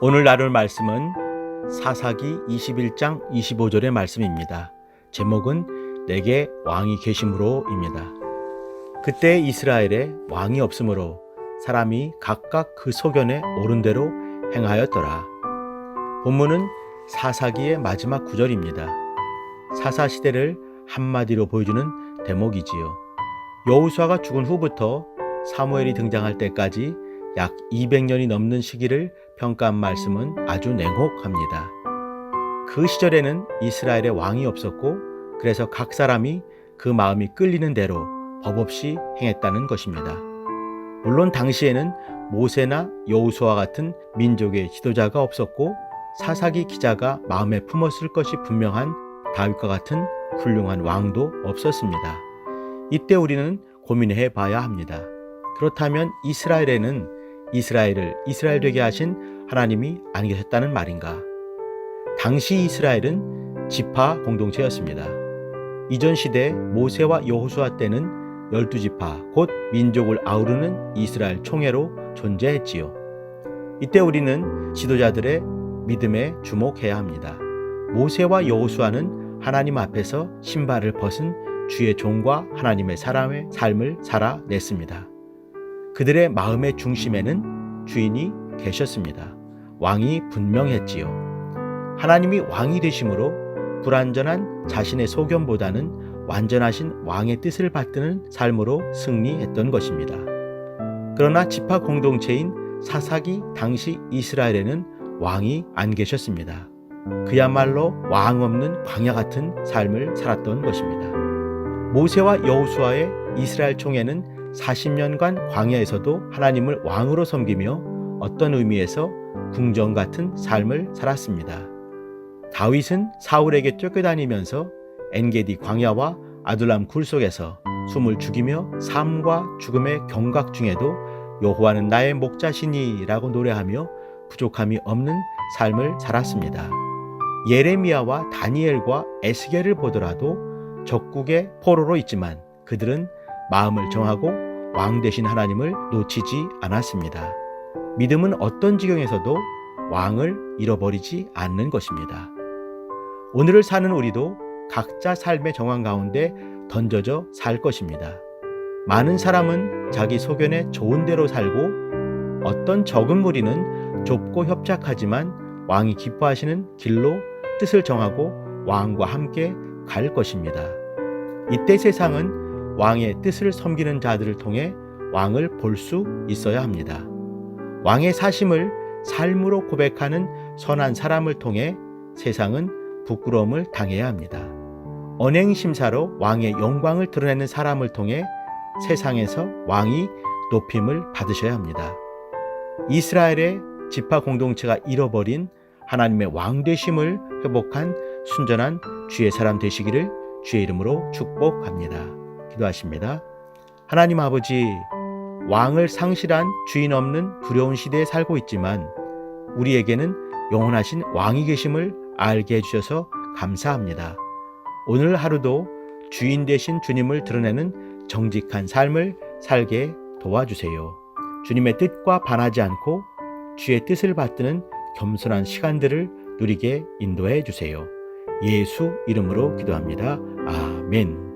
오늘 나눌 말씀은 사사기 21장 25절의 말씀입니다. 제목은 내게 왕이 계심으로입니다. 그때 이스라엘에 왕이 없으므로 사람이 각각 그 소견에 옳은 대로 행하였더라. 본문은 사사기의 마지막 구절입니다. 사사 시대를 한마디로 보여주는 대목이지요. 여호수아가 죽은 후부터 사무엘이 등장할 때까지 약 200년이 넘는 시기를 평가한 말씀은 아주 냉혹합니다. 그 시절에는 이스라엘에 왕이 없었고 그래서 각 사람이 그 마음이 끌리는 대로 법 없이 행했다는 것입니다. 물론 당시에는 모세나 여호수아 같은 민족의 지도자가 없었고 사사기 기자가 마음에 품었을 것이 분명한 다윗과 같은 훌륭한 왕도 없었습니다. 이때 우리는 고민해 봐야 합니다. 그렇다면 이스라엘에는 이스라엘을 이스라엘 되게 하신 하나님이 안 계셨다는 말인가? 당시 이스라엘은 지파 공동체였습니다. 이전 시대 모세와 여호수아 때는 12지파 곧 민족을 아우르는 이스라엘 총회로 존재했지요. 이때 우리는 지도자들의 믿음에 주목해야 합니다. 모세와 여호수아는 하나님 앞에서 신발을 벗은 주의 종과 하나님의 사람의 삶을 살아냈습니다. 그들의 마음의 중심에는 주인이 계셨습니다. 왕이 분명했지요. 하나님이 왕이 되심으로 불완전한 자신의 소견보다는 완전하신 왕의 뜻을 받드는 삶으로 승리했던 것입니다. 그러나 지파 공동체인 사사기 당시 이스라엘에는 왕이 안 계셨습니다. 그야말로 왕 없는 광야 같은 삶을 살았던 것입니다. 모세와 여호수아의 이스라엘 총회는 40년간 광야에서도 하나님을 왕으로 섬기며 어떤 의미에서 궁정 같은 삶을 살았습니다. 다윗은 사울에게 쫓겨다니면서 엔게디 광야와 아둘람 굴 속에서 숨을 죽이며 삶과 죽음의 경각 중에도 여호와는 나의 목자시니 라고 노래하며 부족함이 없는 삶을 살았습니다. 예레미야와 다니엘과 에스겔을 보더라도 적국의 포로로 있지만 그들은 마음을 정하고 왕 되신 하나님을 놓치지 않았습니다. 믿음은 어떤 지경에서도 왕을 잃어버리지 않는 것입니다. 오늘을 사는 우리도 각자 삶의 정황 가운데 던져져 살 것입니다. 많은 사람은 자기 소견에 좋은 대로 살고 어떤 적은 무리는 좁고 협착하지만 왕이 기뻐하시는 길로 뜻을 정하고 왕과 함께 갈 것입니다. 이때 세상은 왕의 뜻을 섬기는 자들을 통해 왕을 볼 수 있어야 합니다. 왕의 사심을 삶으로 고백하는 선한 사람을 통해 세상은 부끄러움을 당해야 합니다. 언행심사로 왕의 영광을 드러내는 사람을 통해 세상에서 왕이 높임을 받으셔야 합니다. 이스라엘의 지파 공동체가 잃어버린 하나님의 왕 되심을 회복한 순전한 주의 사람 되시기를 주의 이름으로 축복합니다. 기도하십니다. 하나님 아버지, 왕을 상실한 주인 없는 두려운 시대에 살고 있지만 우리에게는 영원하신 왕이 계심을 알게 해주셔서 감사합니다. 오늘 하루도 주인 되신 주님을 드러내는 정직한 삶을 살게 도와주세요. 주님의 뜻과 반하지 않고 주의 뜻을 받드는 겸손한 시간들을 누리게 인도해 주세요. 예수 이름으로 기도합니다. 아멘.